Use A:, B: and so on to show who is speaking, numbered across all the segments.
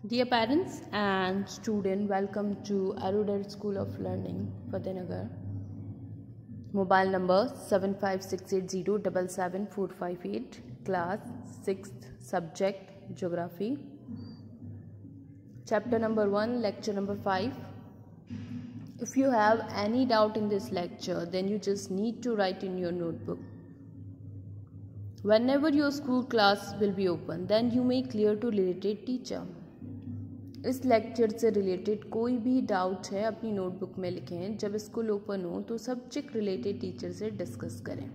A: Dear parents and students, welcome to Arudar School of Learning, Fatehnagar. Mobile number 7568077458. Class 6th, subject Geography. Chapter number 1, lecture number 5. If you have any doubt in this lecture, then you just need to write in your notebook. Whenever your school class will be open, then you may clear to related teacher. इस lecture से related कोई भी doubt है अपनी notebook में लिखें. जब school open हो तो सब्जेक्ट रिलेटेड टीचर से डिस्कस करें.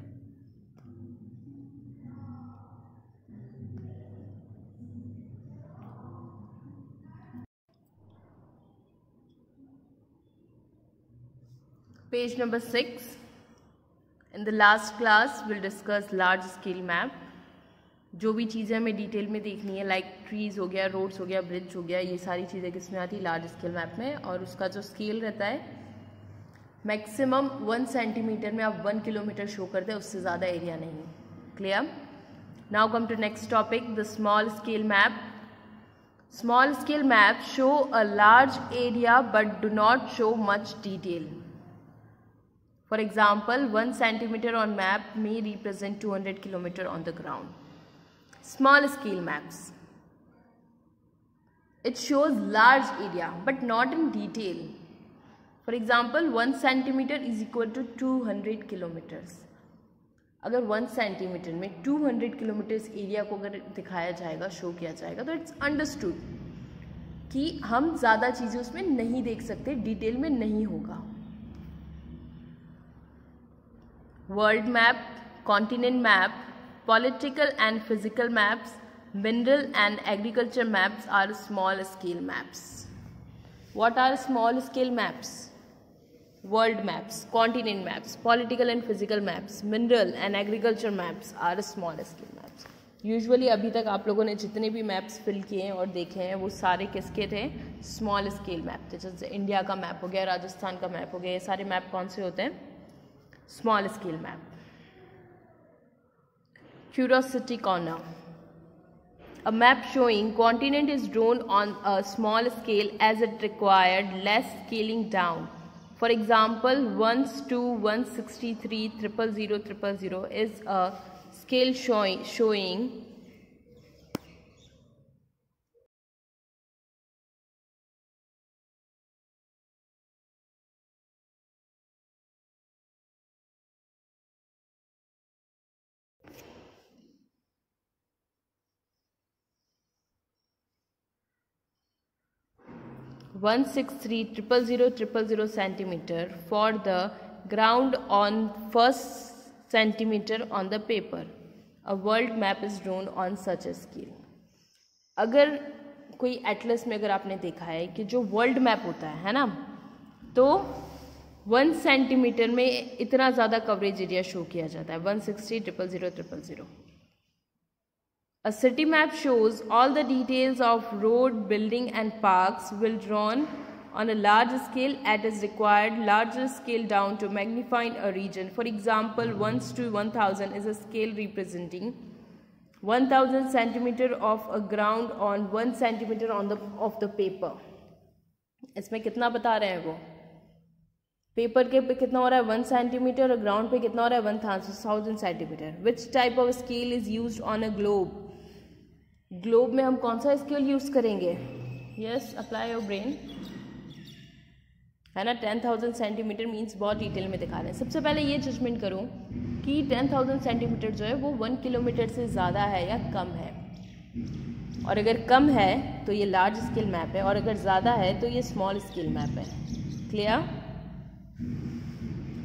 A: Page number 6. In the last class will discuss large scale map. जो भी चीज़ें हमें डिटेल में देखनी है, लाइक ट्रीज़ हो गया, रोड्स हो गया, ब्रिज हो गया, ये सारी चीज़ें किस में आती है? लार्ज स्केल मैप में. और उसका जो स्केल रहता है मैक्सिमम 1 सेंटीमीटर में आप 1 किलोमीटर शो करते हैं, उससे ज़्यादा एरिया नहीं. Clear? Now come to next topic, the small scale map. Small scale map show a large area but do not show much detail. For example, 1 centimeter on map may represent 200 kilometer on the ground. Small scale maps. It shows large area but not in detail. For example, 1 centimeter is equal to 200 kilometers. अगर 1 centimetre में 200 kilometres area को अगर दिखाया जाएगा, show किया जाएगा, तो it's understood कि हम ज़्यादा चीज़ें उसमें नहीं देख सकते, डिटेल में नहीं होगा. World map, continent map, political and physical maps, mineral and agriculture maps are small scale maps. What are small scale maps? World maps, continent maps, political and physical maps, mineral and agriculture maps are small scale maps. Usually अभी तक आप लोगों ने जितने भी maps fill किए हैं और देखे हैं वो सारे किसके थे? स्मॉल स्केल मैप थे. जैसे इंडिया का मैप हो गया, राजस्थान का मैप हो गया, ये सारे मैप कौन से होते हैं? Small scale map. Curiosity corner. A map showing continent is drawn on a small scale as it required less scaling down. For example, 1/2/163/000 is a scale showing 163/000 centimeter for the ground on 1st centimeter on the paper. A world map is drawn on such a scale. अगर कोई Atlas में अगर आपने देखा है कि जो world map होता है ना, तो 1 सेंटीमीटर में इतना ज़्यादा कवरेज एरिया शो किया जाता है, 160/000. A city map shows all the details of road, building and parks will drawn on a large scale as is required larger scale down to magnifying a region. For example, 1/1000 is a scale representing 1000 centimeter of a ground on 1 centimeter on of the paper. इसमें कितना बता रहे हैं वो? Paper के पे कितना हो रहा है? 1 सेंटीमीटर, और ग्राउंड पे कितना हो रहा है? 1000 centimetre. Which type of scale is used on a globe? Globe में हम कौन सा स्केल यूज करेंगे? यस, अप्लाई योर ब्रेन, है ना. 10,000 सेंटीमीटर मीन्स बहुत डिटेल में दिखा रहे हैं. सबसे पहले ये जजमेंट करो कि 10,000 सेंटीमीटर जो है वो 1 किलोमीटर से ज़्यादा है या कम है. और अगर कम है तो ये लार्ज स्केल मैप है, और अगर ज़्यादा है तो ये स्मॉल स्केल मैप है. Clear?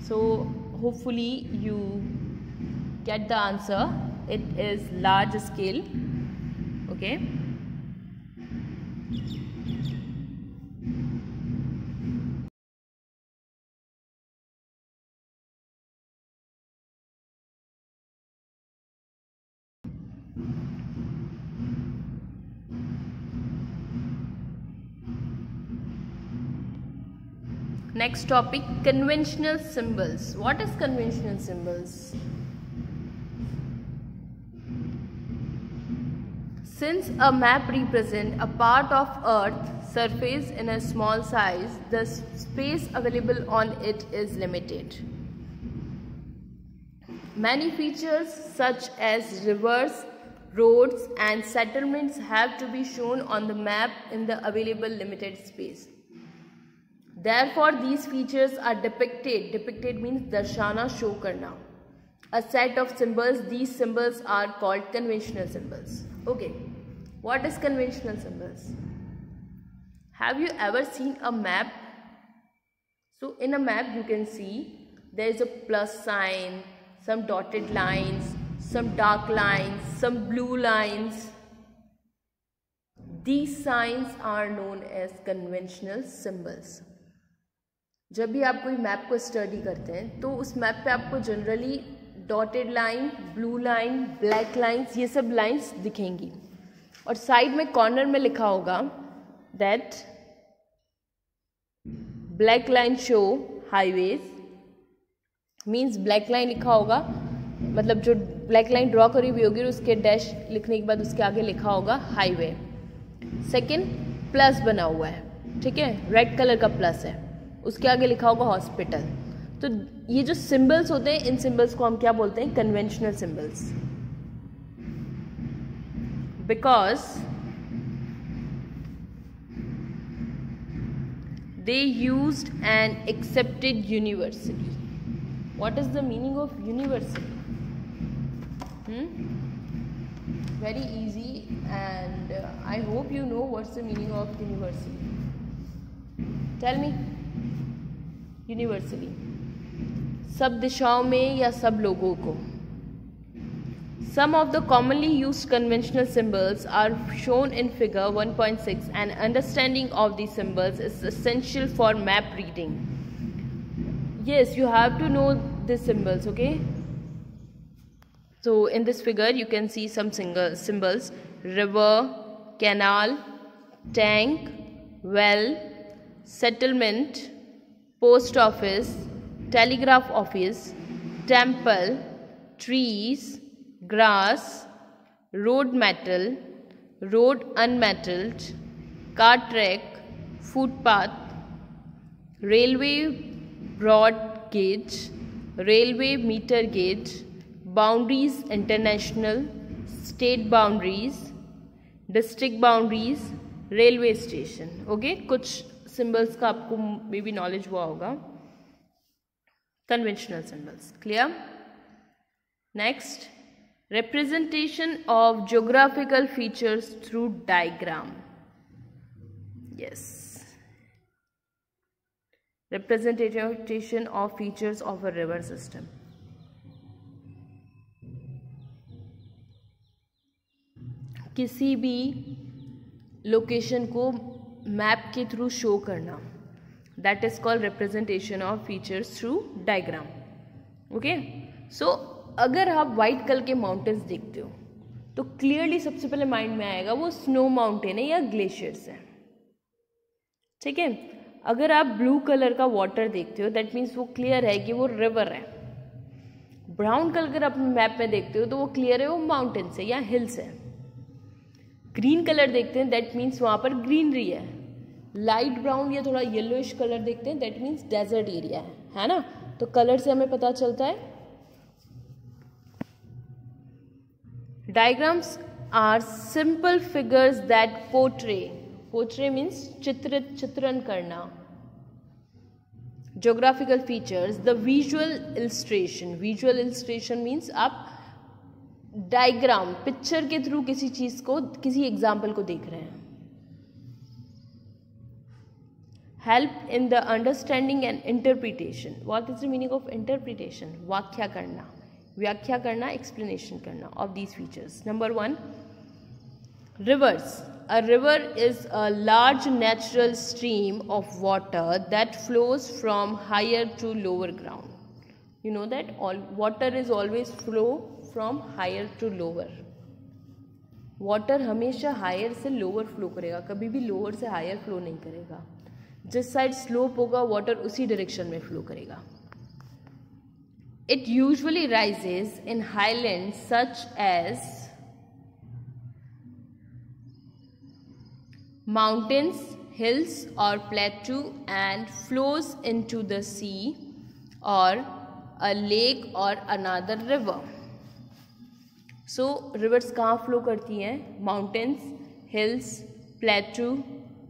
A: So hopefully you get the answer. It is large scale. Okay. Next topic, conventional symbols. What is conventional symbols? Since a map represents a part of Earth surface in a small size, the space available on it is limited. Many features such as rivers, roads and settlements have to be shown on the map in the available limited space. Therefore, these features are depicted. Depicted means darshana, show karna. A set of symbols. These symbols are called conventional symbols. Okay, what is conventional symbols? Have you ever seen a map? So in a map you can see there is a plus sign, some dotted lines, some dark lines, some blue lines. These signs are known as conventional symbols. जब भी आप कोई map को study करते हैं तो उस map पे आपको generally dotted line, blue line, black lines, ये सब लाइंस दिखेंगी और साइड में कॉर्नर में लिखा होगा that black line show highways, means black line लिखा होगा, मतलब जो ब्लैक लाइन ड्रॉ करी हुई होगी उसके डैश लिखने के बाद उसके आगे लिखा होगा हाईवे. सेकेंड, प्लस बना हुआ है, ठीक है, रेड कलर का प्लस है, उसके आगे लिखा होगा हॉस्पिटल. तो ये जो सिंबल्स होते हैं, इन सिंबल्स को हम क्या बोलते हैं? Conventional symbols. Because they used and accepted universally. What is the meaning of universally? Very easy, and I hope you know what's the meaning of universally. Tell me. Universally, सब दिशाओं में या सब लोगों को. Some of the commonly used conventional symbols are shown in figure 1.6 and understanding of these symbols is essential for map reading. Yes, you have to know these symbols, okay? So in this figure you can see some symbols: river, canal, tank, well, settlement, post office, telegraph office, temple, trees, grass, road metal, road unmetalled, car track, footpath, railway broad gauge, railway meter gauge, boundaries international, state boundaries, district boundaries, railway station. Okay, कुछ symbols का आपको may be knowledge हुआ होगा. Conventional symbols, clear? Next, representation of geographical features through diagram. Yes, representation of features of a river system. किसी भी location को map के through show करना, that is called representation of features through diagram. Okay, so अगर आप white colour के mountains देखते हो तो क्लियरली सबसे पहले माइंड में आएगा वो स्नो माउंटेन है या ग्लेशियर्स है, ठीक है. अगर आप ब्लू कलर का वाटर देखते हो दैट मीन्स वो क्लियर है कि वो रिवर है. ब्राउन कलर अगर आप मैप में देखते हो तो वो क्लियर है वो माउंटेन्स है या हिल्स है. ग्रीन कलर देखते हैं दैट मीन्स वहाँ पर ग्रीनरी है. लाइट ब्राउन या थोड़ा येलोइश कलर देखते हैं दैट मीन्स डेजर्ट एरिया है ना. तो कलर से हमें पता चलता है. Diagrams are simple figures that portray means चित्रण करना geographical features. The visual illustration means आप डायग्राम पिक्चर के थ्रू किसी चीज को, किसी एग्जाम्पल को देख रहे हैं. Help in the understanding and interpretation. What is the meaning of interpretation? व्याख्या करना, एक्सप्लेनेशन करना of these features. Number 1, rivers. A river is a large natural stream of water that flows from higher to lower ground. You know that all water is always flow from higher to lower. Water हमेशा higher से lower flow करेगा, कभी भी lower से higher flow नहीं करेगा. जिस side slope होगा वाटर उसी डायरेक्शन में फ्लो करेगा. It usually rises in highlands such as mountains, hills or plateau and flows into the sea or a lake or another river. So rivers कहाँ flow करती हैं? Mountains, hills, plateau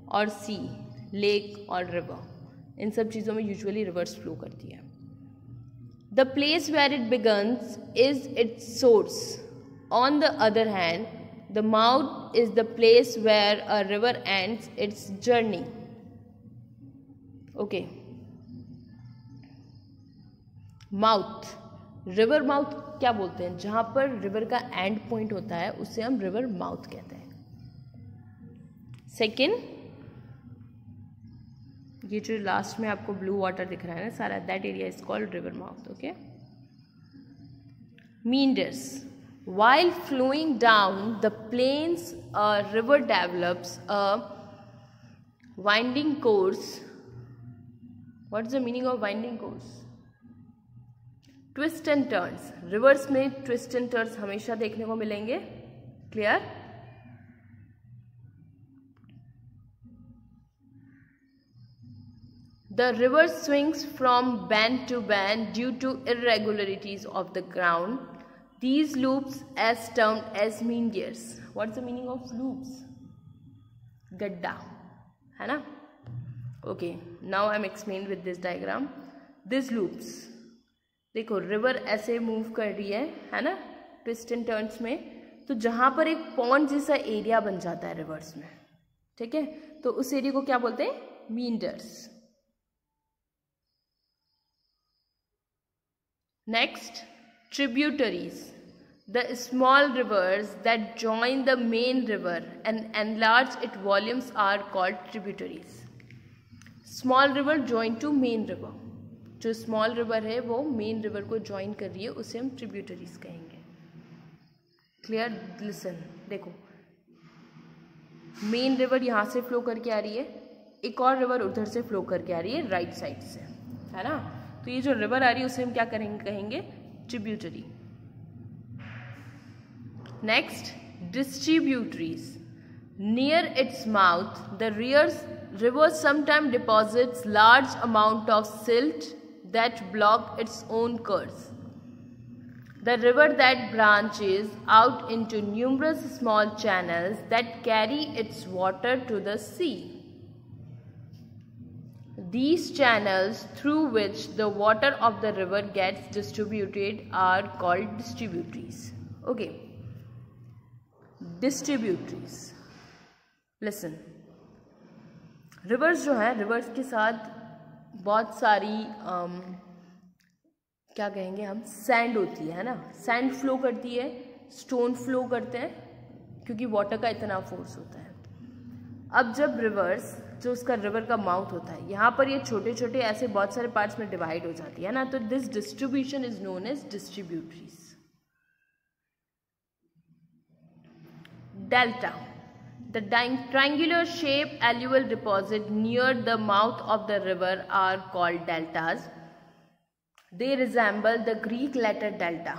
A: और sea, lake और river. इन सब चीज़ों में usually reverse flow करती है. The place where it begins is its source. On the other hand the mouth is the place where a river ends its journey. Okay, mouth, river mouth क्या बोलते हैं? जहाँ पर रिवर का and point होता है उसे हम रिवर माउथ कहते हैं. सेकेंड, ये जो लास्ट में आपको ब्लू वाटर दिख रहा है ना सारा, that area is called river mouth. Okay. Meanders, while flowing down the plains a river develops a winding course. What is the meaning of winding course? Twist and turns. Rivers में twist and turns हमेशा देखने को मिलेंगे. Clear? The river swings from bend to bend due to irregularities of the ground. These loops as termed as mean gears. What's the meaning of loops? गड्ढा, है ना? Okay, now I'm explained with this diagram. These loops, देखो river ऐसे move कर रही है ना, twist and turns में. तो जहाँ पर एक पॉन्ड जैसा एरिया बन जाता है रिवर्स में, ठीक है, तो उस एरिया को क्या बोलते हैं? मींडर्स. Next, tributaries. The small rivers that join the main river and enlarge its volumes are called tributaries. Small river join to main river. जो small river है वो main river को join कर रही है, उसे हम tributaries कहेंगे. Clear? Listen, देखो, main river यहाँ से flow करके आ रही है, एक और river उधर से flow करके आ रही है राइट साइड से, है ना? तो ये जो रिवर आ रही है उसे हम क्या कहेंगे? Tributary. Next, distributaries. Near its mouth the river sometime deposits large amount of silt that block its own course. The river that branches out into numerous small channels that carry its water to the sea. These channels through which the water of the river gets distributed are called distributaries. Okay. Distributaries. Listen. Rivers जो है, rivers के साथ बहुत सारी क्या कहेंगे हम, sand होती है ना. सैंड फ्लो करती है, स्टोन फ्लो करते हैं, क्योंकि वाटर का इतना फोर्स होता है. अब जब रिवर्स, जो उसका रिवर का माउथ होता है, यहाँ पर ये छोटे छोटे ऐसे बहुत सारे पार्ट्स में डिवाइड हो जाती है ना, तो this distribution is known as distributaries. Delta. The triangular shape alluvial deposit near the mouth of the river are called deltas. They resemble the Greek letter delta.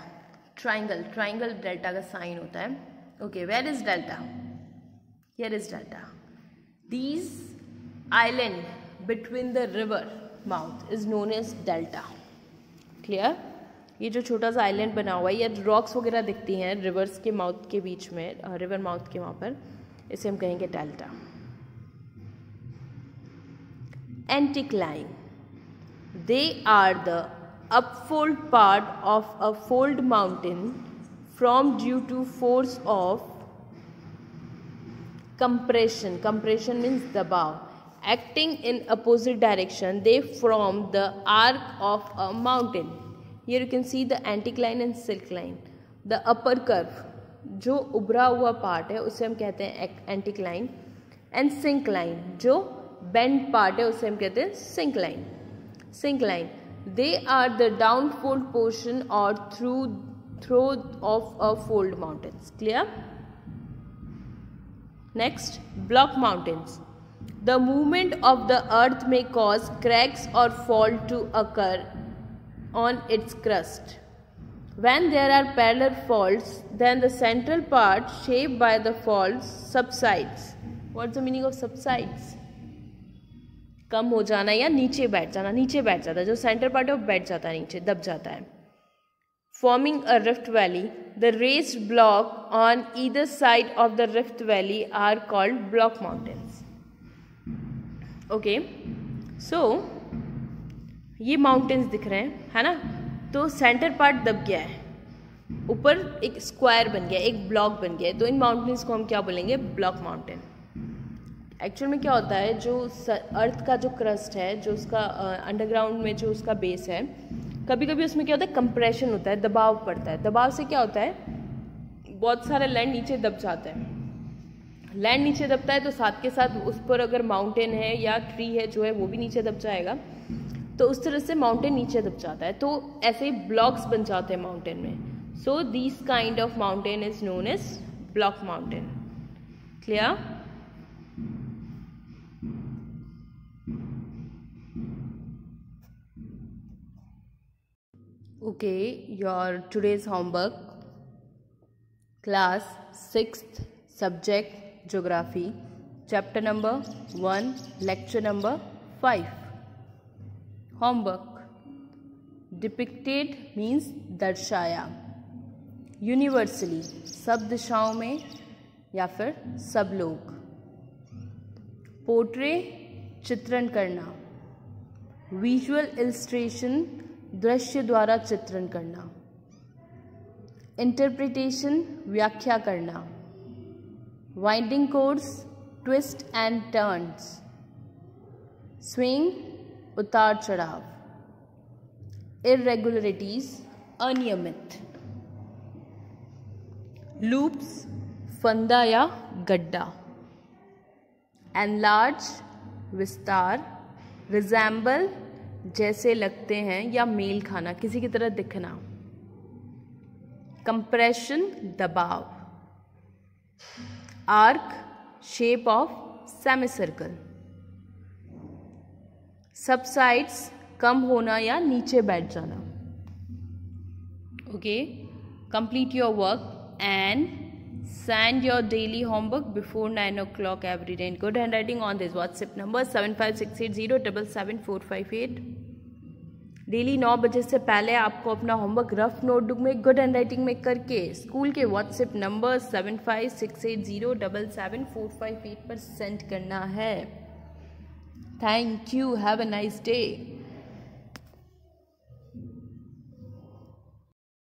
A: Triangle delta का sign होता है. Okay, where is delta? Here is delta. These island between the river mouth is known as delta. Clear? ये जो छोटा सा island बना हुआ है, या रॉक्स वगैरह दिखती हैं रिवर्स के माउथ के बीच में, रिवर माउथ के वहाँ पर, इसे हम कहेंगे delta. Anticline. They are the upfold part of a fold mountain from due to force of compression. Compression means dabav. Acting in opposite direction, they form the arc of a mountain. Here you can see the anticline and syncline. The upper curve, जो उभरा हुआ part है उसे हम कहते हैं anticline, and syncline, जो bend part है उसे हम कहते हैं syncline. Syncline, they are the downfold portion or throw of a fold mountains. Clear? Next, block mountains. The movement of the earth may cause cracks or fault to occur on its crust. When there are parallel faults, then the central part shaped by the faults subsides what's the meaning of subsides? कम हो जाना या नीचे बैठ जाना, नीचे बैठ जाता है, जो सेंटर पार्ट है वो बैठ जाता है, नीचे दब जाता है. Forming a rift valley, the raised block on either side of the rift valley are called block mountains. Okay, so ये माउंटेन्स दिख रहे हैं, है ना. तो सेंटर पार्ट दब गया है, ऊपर एक स्क्वायर बन गया, एक ब्लॉक बन गया है, तो इन माउंटेन्स को हम क्या बोलेंगे? Block mountain. एक्चुअल में क्या होता है, जो अर्थ का जो क्रस्ट है, जो उसका अंडरग्राउंड में जो उसका बेस है, कभी कभी उसमें क्या होता है? कंप्रेशन होता है, दबाव पड़ता है. दबाव से क्या होता है? बहुत सारे लैंड नीचे दब जाते हैं. लैंड नीचे दबता है तो साथ के साथ उस पर अगर माउंटेन है या ट्री है जो है वो भी नीचे दब जाएगा, तो उस तरह से माउंटेन नीचे दब जाता है. तो ऐसे ही ब्लॉक्स बन जाते हैं माउंटेन में. So this kind of mountain is known as block mountain. Clear? Okay, your today's homework, class 6th, subject geography, chapter number 1, lecture number 5. Homework. Depicted means दर्शाया. Universally, सब दिशाओं में या फिर सब लोग. Portray, चित्रण करना. Visual illustration, दृश्य द्वारा चित्रण करना. इंटरप्रिटेशन, व्याख्या करना. Winding course, twist and turns. Swing, उतार चढ़ाव. इरेगुलरिटीज, अनियमित. लूप्स, फंदा या गड्ढा. एनलार्ज, विस्तार. रिजेंबल, जैसे लगते हैं या मेल खाना, किसी की तरह दिखना. कंप्रेशन, दबाव. Arc, shape of semicircle. Subsides, कम होना या नीचे बैठ जाना. Okay, complete your work and send your daily homework before 9 o'clock every day in good handwriting on this WhatsApp number 7568077458. Daily 9 बजे से पहले आपको अपना होमवर्क रफ नोटबुक में गुड हैंडराइटिंग में करके स्कूल के व्हाट्सएप नंबर 7568077458 पर सेंड करना है. Thank you. Have a nice day.